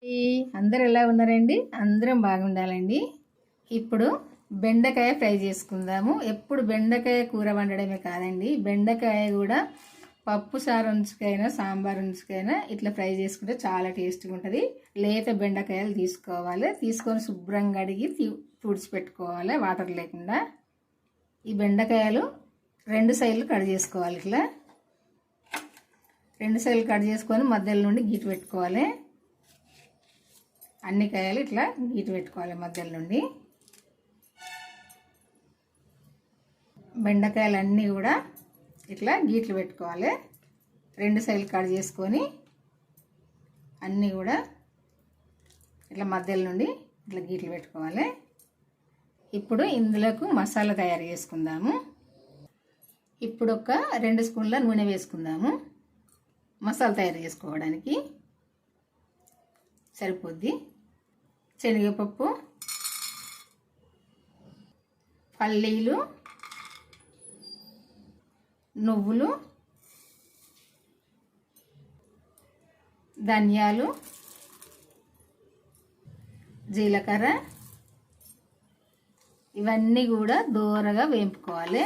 అందరు ఎలా ఉన్నారండి? అందరం బాగుండాలండి. ఇప్పుడు బెండకాయ ఫ్రై చేసుకుందాము. ఎప్పుడు బెండకాయ కూర వండడమే కాదండి, బెండకాయ కూడా పప్పు సారు ఉంచుకైనా సాంబార్ ఉంచుకైనా ఇట్లా ఫ్రై చేసుకుంటే చాలా టేస్ట్గా ఉంటుంది. లేత బెండకాయలు తీసుకోవాలి, తీసుకొని శుభ్రంగా అడిగి తుడిచిపెట్టుకోవాలి వాటర్ లేకుండా. ఈ బెండకాయలు 2 సైడ్లు కట్ చేసుకోవాలి. ఇట్లా 2 సైడ్లు కట్ చేసుకొని మధ్యలో నుండి గీటు పెట్టుకోవాలి. అన్ని కాయలు ఇట్లా గీటు పెట్టుకోవాలి మధ్యలో నుండి. బెండకాయలు అన్నీ కూడా ఇట్లా గీట్లు పెట్టుకోవాలి. 2 సైడ్లు కట్ చేసుకొని అన్నీ కూడా ఇట్లా మధ్యలో నుండి ఇట్లా గీట్లు పెట్టుకోవాలి. ఇప్పుడు ఇందులోకి మసాలా తయారు చేసుకుందాము. ఇప్పుడు ఒక 2 స్పూన్ల నూనె వేసుకుందాము. మసాలా తయారు చేసుకోవడానికి సరిపోద్ది. శనగపప్పు, పల్లీలు, నువ్వులు, ధనియాలు, జీలకర్ర ఇవన్నీ కూడా దోరగా వేపుకోవాలి.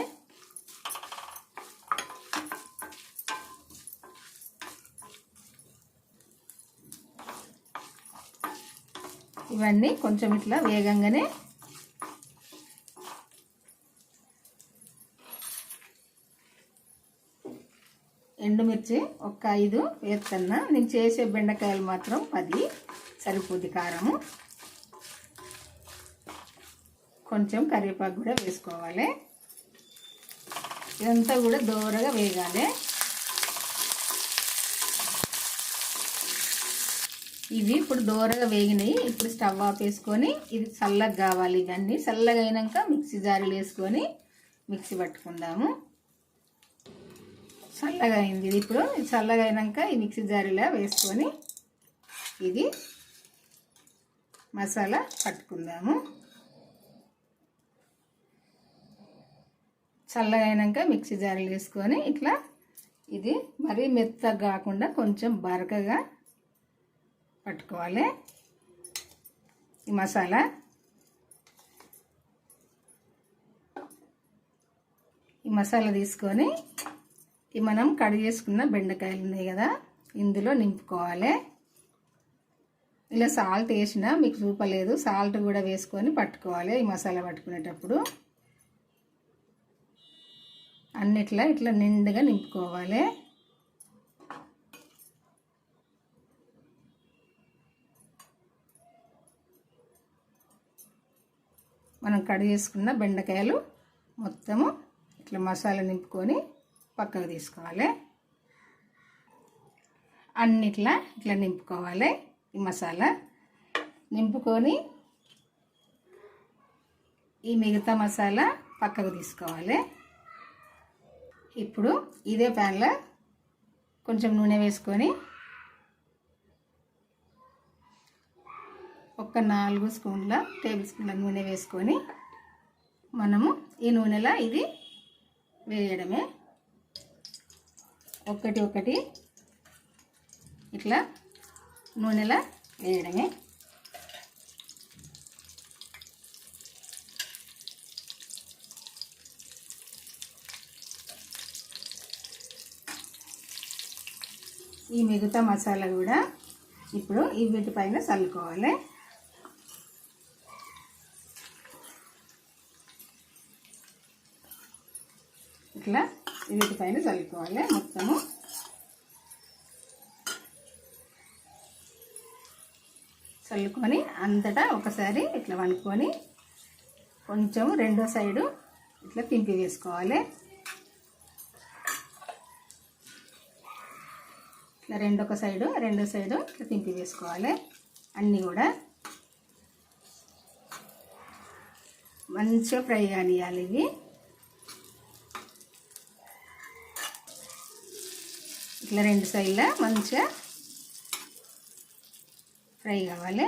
ఇవన్నీ కొంచెం ఇట్లా వేగంగానే ఎండుమిర్చి ఒక 5 వేస్తున్నా. నేను చేసే బెండకాయలు మాత్రం 10 సరిపోద్ది కారము. కొంచెం కరివేపాకు కూడా వేసుకోవాలి. ఇదంతా కూడా దోరగా వేగాలి. ఇవి ఇప్పుడు దోరగా వేగినాయి. ఇప్పుడు స్టవ్ ఆఫ్ వేసుకొని ఇది చల్లగా కావాలి. ఇవన్నీ చల్లగా అయినాక మిక్సీ జారీలు వేసుకొని మిక్సీ పట్టుకుందాము. చల్లగా అయింది ఇది. ఇప్పుడు చల్లగా అయినాక ఈ మిక్సీ జారీలో వేసుకొని ఇది మసాలా పట్టుకుందాము. చల్లగా అయినాక మిక్సీ జారీలు వేసుకొని ఇట్లా ఇది మరీ మెత్తగా కాకుండా కొంచెం బరకగా పట్టుకోవాలి. ఈ మసాలా తీసుకొని ఈ మనం కట్ చేసుకున్న బెండకాయలు ఉన్నాయి కదా ఇందులో నింపుకోవాలి. ఇలా సాల్ట్ వేసినా మీకు చూపలేదు, సాల్ట్ కూడా వేసుకొని పట్టుకోవాలి. ఈ మసాలా పట్టుకునేటప్పుడు అన్నిట్లా ఇట్లా నిండుగా నింపుకోవాలి. మనం కట్ చేసుకున్న బెండకాయలు మొత్తము ఇట్లా మసాలా నింపుకొని పక్కకు తీసుకోవాలి. అన్నిట్లా ఇట్లా నింపుకోవాలి. ఈ మసాలా నింపుకొని ఈ మిగతా మసాలా పక్కకు తీసుకోవాలి. ఇప్పుడు ఇదే ప్యాన్లో కొంచెం నూనె వేసుకొని ఒక 4 టేబుల్ స్పూన్ల నూనె వేసుకొని మనము ఈ నూనెలో ఇది వేయడమే. ఒకటి ఇట్లా నూనెలో వేయడమే. ఈ మిగతా మసాలా కూడా ఇప్పుడు ఈ వీటిపైన చల్లుకోవాలి. ఇట్లా వీటిపైన చల్లుకోవాలి. మొత్తము చల్లుకొని అంతటా ఒకసారి ఇట్లా వనుకొని కొంచెం రెండో సైడు ఇట్లా తింపి వేసుకోవాలి. ఇట్లా రెండో సైడు ఇట్లా తింపి వేసుకోవాలి. అన్నీ కూడా మంచిగా ఫ్రై కానియాలి. ఇవి ఇట్లా 2 సైడ్ల మంచిగా ఫ్రై కావాలి.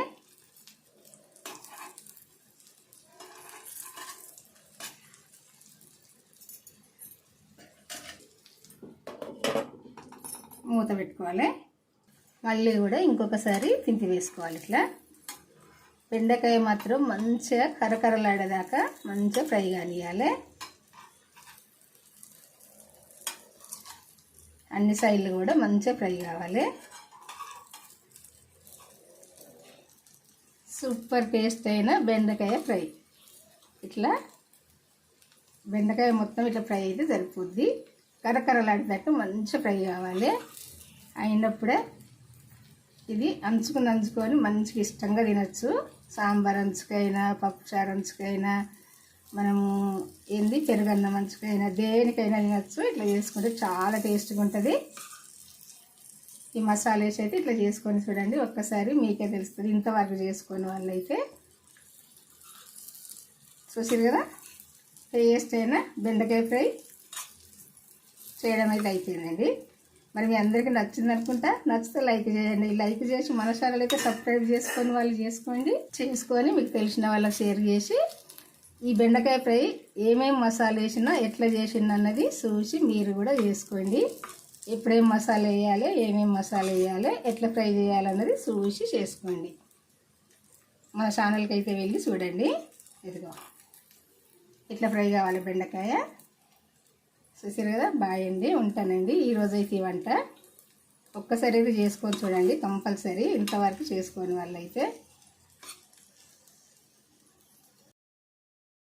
మూత పెట్టుకోవాలి. మళ్ళీ కూడా ఇంకొకసారి తింపి వేసుకోవాలి. ఇట్లా బెండకాయ మాత్రం మంచిగా కరకరలాడేదాకా మంచిగా ఫ్రై కానియాలి. అన్ని సైడ్లు కూడా మంచిగా ఫ్రై కావాలి. సూపర్ టేస్ట్ అయిన బెండకాయ ఫ్రై. ఇట్లా బెండకాయ మొత్తం ఇట్లా ఫ్రై అయితే సరిపోద్ది. కరకరలాడేటట్టు మంచిగా ఫ్రై కావాలి. అయినప్పుడే ఇది నంచుకొని మంచిగా ఇష్టంగా తినచ్చు. సాంబార్ అంచుకైనా, పప్పుచారు అంచుకైనా, మనము పెరుగన్నం అంచుకైనా, దేనికైనా తినచ్చు. ఇట్లా చేసుకుంటే చాలా టేస్ట్గా ఉంటుంది. ఈ మసాలా వేసి అయితే ఇట్లా చేసుకొని చూడండి, ఒక్కసారి మీకే తెలుస్తుంది. ఇంతవరకు చేసుకునే వాళ్ళైతే చూసారు కదా, టేస్ట్ అయినా బెండకాయ ఫ్రై చేయడం అయితే అయిపోయిందండి. మరి మీ అందరికీ నచ్చింది అనుకుంటా. నచ్చితే లైక్ చేయండి. లైక్ చేసి మన ఛానల్ అయితే సబ్స్క్రైబ్ చేసుకొని వాళ్ళు చేసుకొని మీకు తెలిసిన వాళ్ళకి షేర్ చేసి ఈ బెండకాయ ఫ్రై ఏమేమి మసాలా వేసినా ఎట్లా చేసింది అన్నది చూసి మీరు కూడా చేసుకోండి. ఎప్పుడేం మసాలా వేయాలి, ఏమేమి మసాలా వేయాలి, ఎట్లా ఫ్రై చేయాలన్నది చూసి చేసుకోండి. మన ఛానల్కి అయితే వెళ్ళి చూడండి. ఇదిగో ఇట్లా ఫ్రై కావాలి బెండకాయ. చూసారు కదా. బాయ్ అండి, ఉంటానండి. ఈరోజు అయితే ఈ వంట ఒక్కసారి అయితే చేసుకొని చూడండి కంపల్సరీ. ఇంతవరకు చేసుకోని వాళ్ళైతే